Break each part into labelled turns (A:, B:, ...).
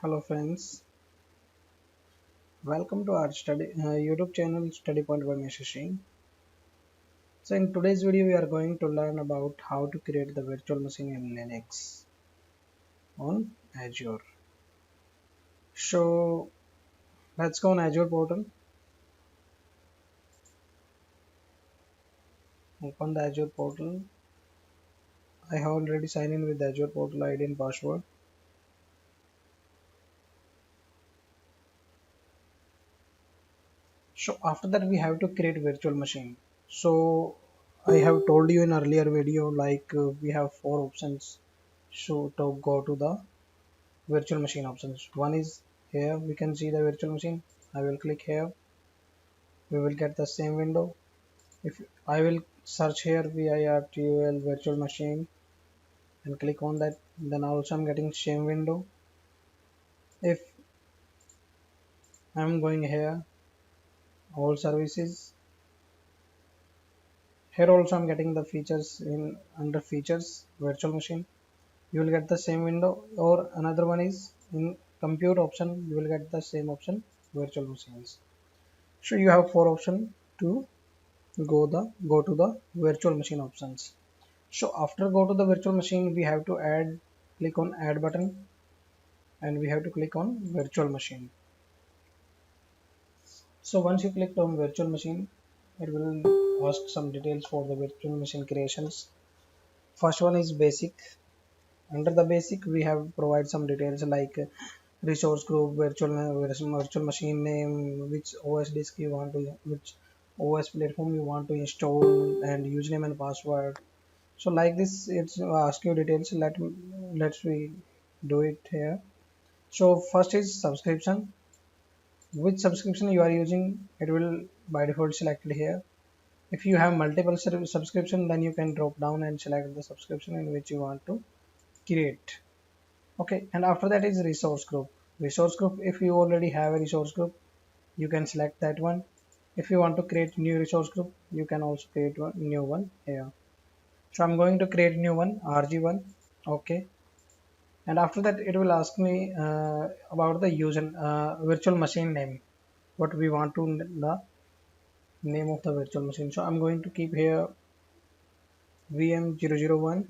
A: Hello friends, welcome to our YouTube channel Study Point by Mr. Singh. So in today's video we are going to learn about how to create the virtual machine in Linux on Azure. So let's go on Azure portal, open the Azure portal. I have already signed in with the Azure portal ID and password. So after that we have to create virtual machine. So I have told you in earlier video we have four options. So to go to the virtual machine options. One is here we can see the virtual machine. I will click here. We will get the same window. If I will search here virtual virtual machine and click on that, then also I'm getting same window. If I'm going here all services, here also I'm getting the features in under features virtual machine. You will get the same window, or another one is in compute option. You will get the same option virtual machines. So you have four options to go to the virtual machine options. So after go to the virtual machine, we have to click on add button, and we have to click on virtual machine. So once you click on virtual machine, it will ask some details for the virtual machine creations. First one is basic. Under the basic we have provide some details like resource group, virtual machine name, which OS disk you want to, which OS platform you want to install, and username and password. So like this it's ask you details. Let's we do it here. So first is subscription. Which subscription you are using, it will by default selected here. If you have multiple subscription, then you can drop down and select the subscription in which you want to create. Okay, and after that is resource group. Resource group, if you already have a resource group, you can select that one. If you want to create new resource group, you can also create one new one here. So I'm going to create new one, RG1. Okay, and after that it will ask me about the user virtual machine name, what we want to the name of the virtual machine. So I'm going to keep here VM001,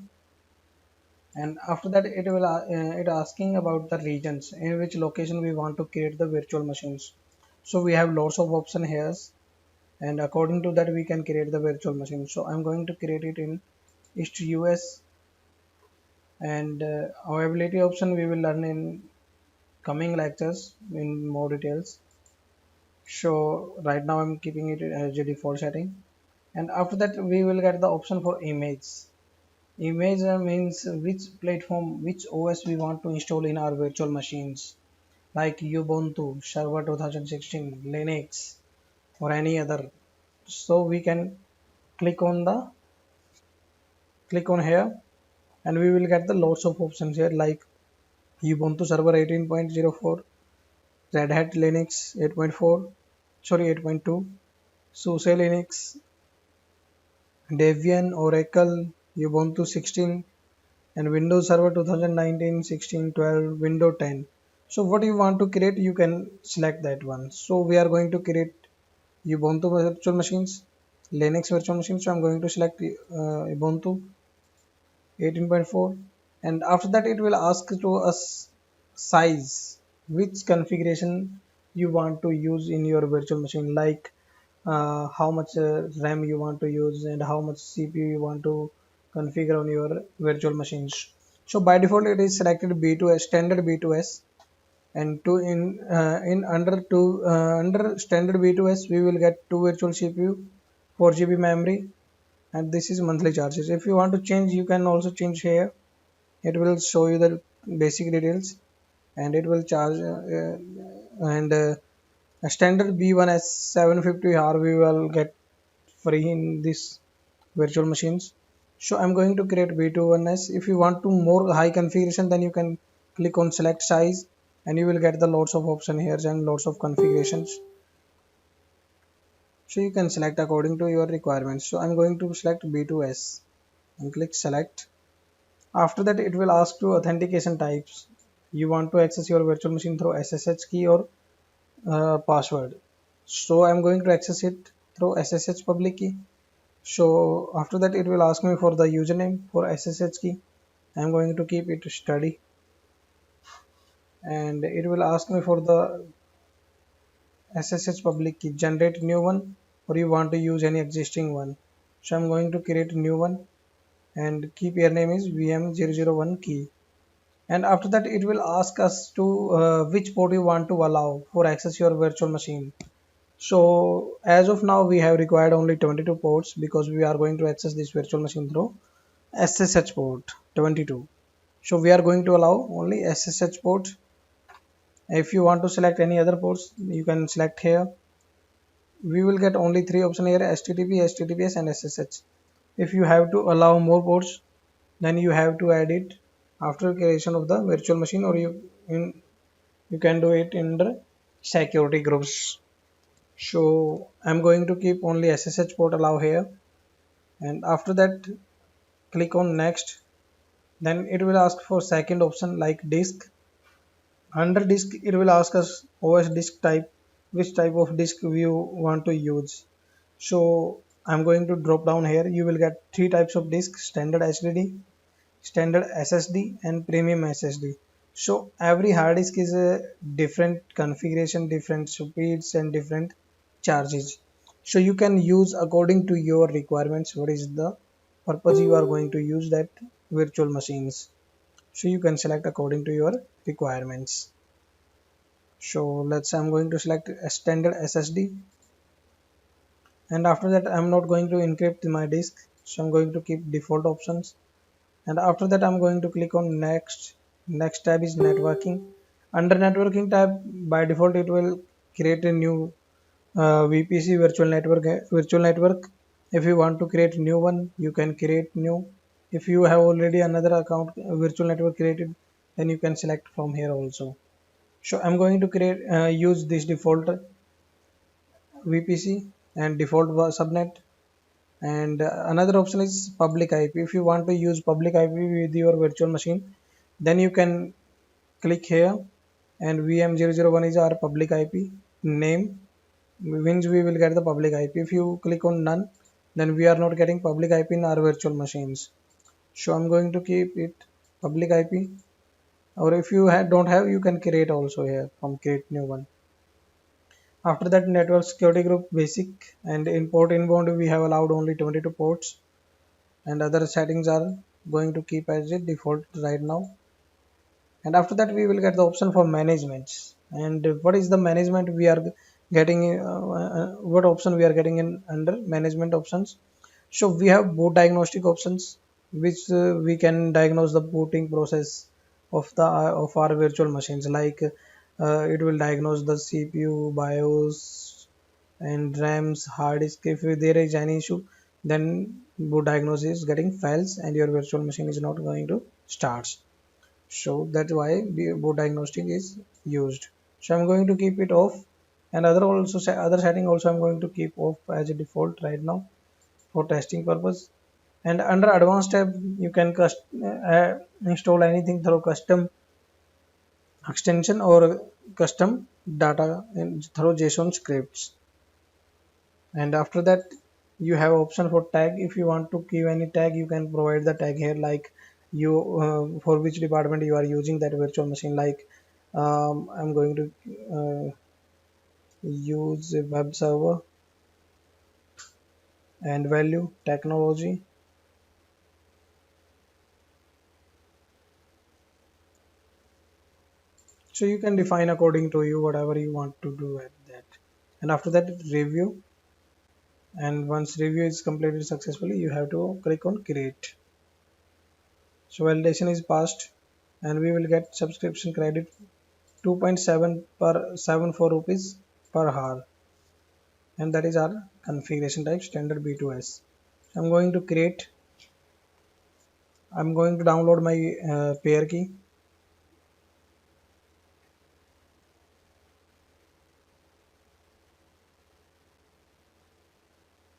A: and after that it will it asking about the regions in which location we want to create the virtual machines. So we have lots of option here, and according to that we can create the virtual machine. So I'm going to create it in East US, and availability option we will learn in coming lectures in more details. So right now I'm keeping it as a default setting, and after that we will get the option for image. Image means which platform, which OS we want to install in our virtual machines, like Ubuntu, Server 2016, Linux, or any other. So we can click on the click on here, and we will get the lots of options here like Ubuntu Server 18.04, Red Hat Linux 8.4, sorry 8.2, SUSE Linux, Debian, Oracle, Ubuntu 16, and Windows Server 2019, 16, 12, Windows 10. So what you want to create, you can select that one. So we are going to create Ubuntu virtual machines, Linux virtual machines. So I'm going to select Ubuntu 18.4, and after that it will ask to us size, which configuration you want to use in your virtual machine, like how much RAM you want to use and how much CPU you want to configure on your virtual machines. So by default it is selected B2S, standard B2S, and in under standard B2S we will get two virtual CPU, 4 GB memory, and this is monthly charges. If you want to change, you can also change here. It will show you the basic details, and it will charge and a standard B1S 750 we will get free in this virtual machines. So I'm going to create B21S. If you want to more high configuration, then you can click on select size, and you will get the lots of option here and lots of configurations. So you can select according to your requirements. So I'm going to select B2S and click select. After that it will ask you authentication types, you want to access your virtual machine through SSH key or password. So I'm going to access it through SSH public key. So after that it will ask me for the username for SSH key. I'm going to keep it study, and it will ask me for the SSH public key, generate new one, or you want to use any existing one. So I'm going to create a new one, and key pair name is VM001 key. And after that it will ask us to which port you want to allow for access your virtual machine. So as of now we have required only 22 ports because we are going to access this virtual machine through SSH port 22. So we are going to allow only SSH port. If you want to select any other ports, you can select here. We will get only three options here: HTTP, HTTPS and SSH. If you have to allow more ports, then you have to add it after creation of the virtual machine, or you can do it in the security groups. So I'm going to keep only SSH port allow here, and after that click on next. Then it will ask for second option like disk. Under disk it will ask us OS disk type, which type of disk you want to use. So I'm going to drop down here. You will get three types of disk: standard HDD, standard SSD and premium SSD. So every hard disk is a different configuration, different speeds and different charges. So you can use according to your requirements what is the purpose you are going to use that virtual machines. So you can select according to your requirements. So let's say I'm going to select a standard SSD, and after that I'm not going to encrypt my disk, so I'm going to keep default options. And after that I'm going to click on next. Next tab is networking. Under networking tab, by default it will create a new VPC, virtual network. If you want to create a new one, you can create new. If you have already another account virtual network created, then you can select from here also. So I'm going to create use this default VPC and default subnet. And another option is public IP. If you want to use public IP with your virtual machine, then you can click here, and VM001 is our public IP name, means we will get the public IP. If you click on none, then we are not getting public IP in our virtual machines. So I'm going to keep it public IP, or if you don't have, you can create also here from create new one. After that, network security group basic, and in port inbound we have allowed only 22 ports, and other settings are going to keep as a default right now. And after that we will get the option for management. And what is the management we are getting, what option we are getting in under management options? So we have boot diagnostic options, which we can diagnose the booting process of our virtual machines, like it will diagnose the CPU, BIOS and RAMs, hard disk. If there is any issue, then boot diagnosis is getting fails and your virtual machine is not going to start. So that's why boot diagnostic is used. So I'm going to keep it off, and other setting also I'm going to keep off as a default right now for testing purpose. And under advanced tab you can install anything through custom extension or custom data through JSON scripts. And after that you have option for tag. If you want to give any tag, you can provide the tag here, like you for which department you are using that virtual machine. Like I'm going to use a web server and value technology. So you can define according to you whatever you want to do at that. And after that review, and once review is completed successfully, you have to click on create. So validation is passed, and we will get subscription credit 2.7 per 74 rupees per hour, and that is our configuration type standard B2S. I'm going to create. I'm going to download my pair key.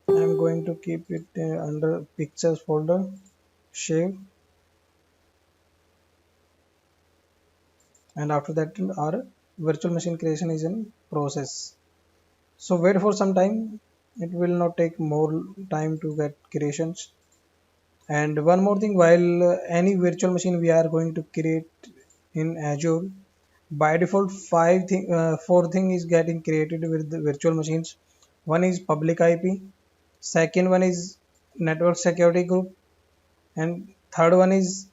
A: I'm going to keep it under pictures folder, save. and after that our virtual machine creation is in process. So wait for some time, it will not take more time to get creations. And one more thing, while any virtual machine we are going to create in Azure, by default four thing is getting created with the virtual machines. One is public IP, second one is network security group, and third one is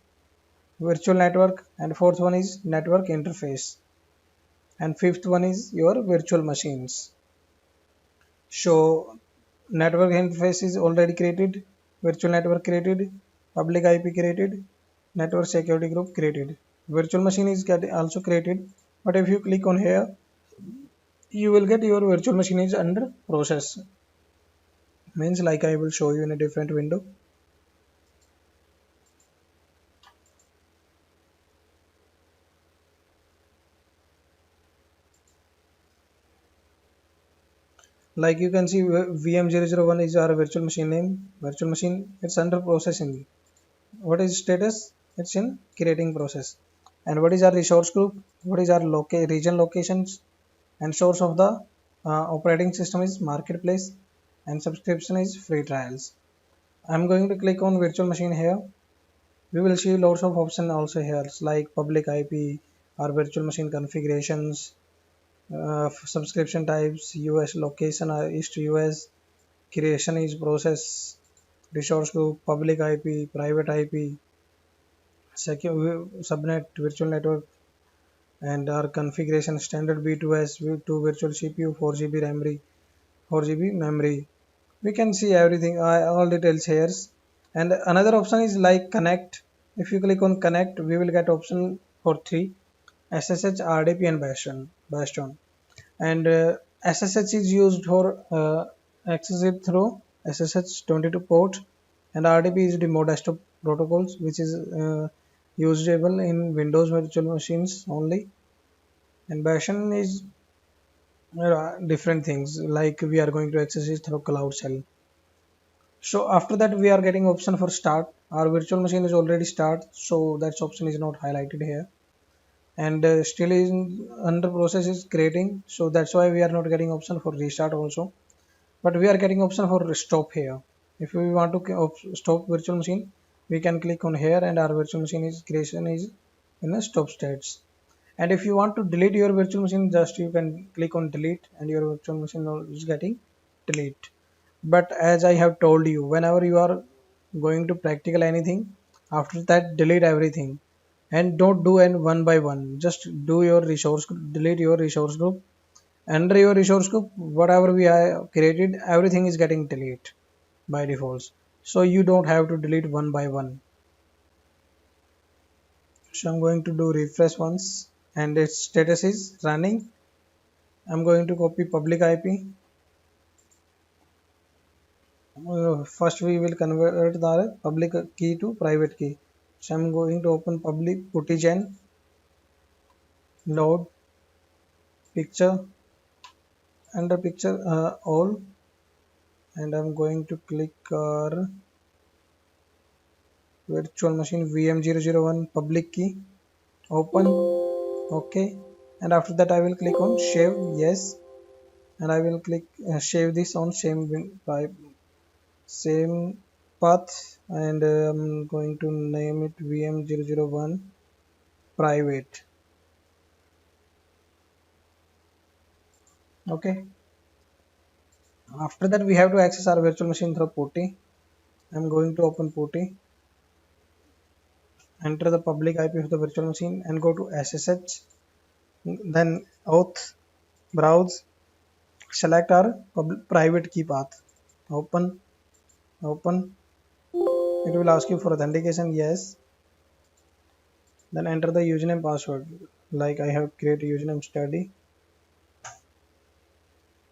A: virtual network, and fourth one is network interface, and fifth one is your virtual machines. So network interface is already created, virtual network created, public IP created, network security group created. Virtual machine is also created, but if you click on here, you will get your virtual machine is under process. Means like I will show you in a different window. Like you can see VM001 is our virtual machine name. Virtual machine, it's under processing. What is status? It's in creating process. And what is our resource group? What is our region locations? And source of the operating system is marketplace, and subscription is free trials. I'm going to click on virtual machine here. We will see lots of options also here like public IP or virtual machine configurations, subscription types, US location or East US, creation is process, resource group, public IP, private IP, secure subnet, virtual network, and our configuration standard B2S, V2 virtual CPU, 4 GB memory, 4 GB memory. We can see everything, all details here. And another option is like connect. If you click on connect, we will get option for three: SSH, RDP, and Bastion. And SSH is used for access it through SSH 22 port, and RDP is remote desktop protocols, which is usable in Windows virtual machines only. And Bastion is different things, like we are going to access it through Cloud Shell. So after that we are getting option for start. Our virtual machine is already start, so that option is not highlighted here, and still is under process is creating, so that's why we are not getting option for restart also, but we are getting option for stop here. If we want to stop virtual machine, we can click on here, and our virtual machine is creation is in a stop states. And if you want to delete your virtual machine, just you can click on delete, and your virtual machine is getting delete. But as I have told you, whenever you are going to practical anything, after that delete everything, and don't do an one by one, just do your resource, delete your resource group. Under your resource group, whatever we have created, everything is getting deleted by default, so you don't have to delete one by one. So I'm going to do refresh once, and its status is running. I'm going to copy public IP. First we will convert the public key to private key. So I'm going to open public puttygen, load picture, under picture all, and I'm going to click virtual machine VM001 public key, open, okay. And after that I will click on save, yes, and I will click save this on same path, and I'm going to name it VM001 private. Okay, after that we have to access our virtual machine through putty. I'm going to open putty, enter the public IP of the virtual machine, and go to SSH, then auth, browse, select our private key path, open, open. It will ask you for authentication, yes. Then enter the username password, like I have created username study.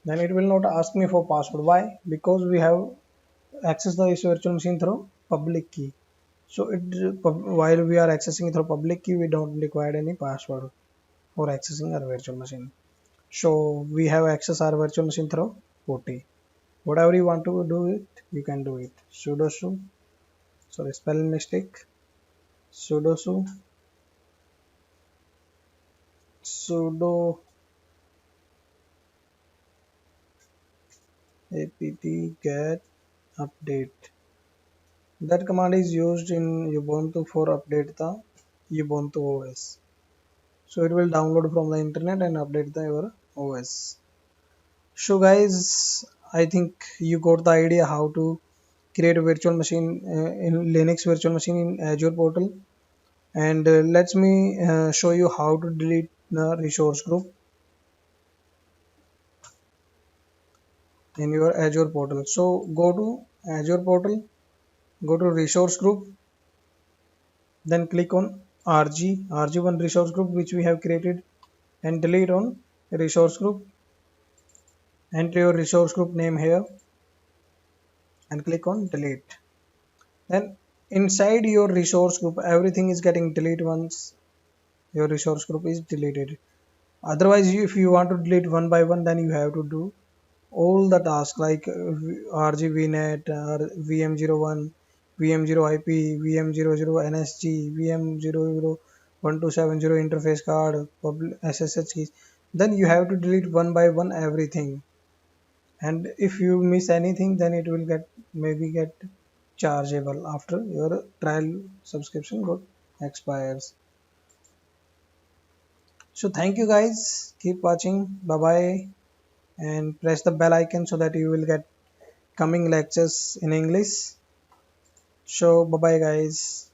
A: Then it will not ask me for password. Why? Because we have access the virtual machine through public key. So while we are accessing through public key, we don't require any password for accessing our virtual machine. So we have access our virtual machine through putty. Whatever you want to do it, you can do it. Sudo sorry, spelling mistake. Sudo sudo apt get update. That command is used in Ubuntu for update the Ubuntu OS. So it will download from the internet and update the your OS. So guys, I think you got the idea how to create a virtual machine in Linux virtual machine in Azure portal. And let me show you how to delete the resource group in your Azure portal. So go to Azure portal, go to resource group, then click on rg1 resource group which we have created, and delete on resource group. Enter your resource group name here and click on delete. Then inside your resource group everything is getting deleted once your resource group is deleted. Otherwise, if you want to delete one by one, then you have to do all the tasks like RGVNet, VM01, VM0IP, VM00 NSG, VM001270 interface card, SSH keys. Then you have to delete one by one everything. And if you miss anything, then it will get chargeable after your trial subscription got expires. So thank you guys. Keep watching. Bye bye. And press the bell icon so that you will get coming lectures in English. So bye bye guys.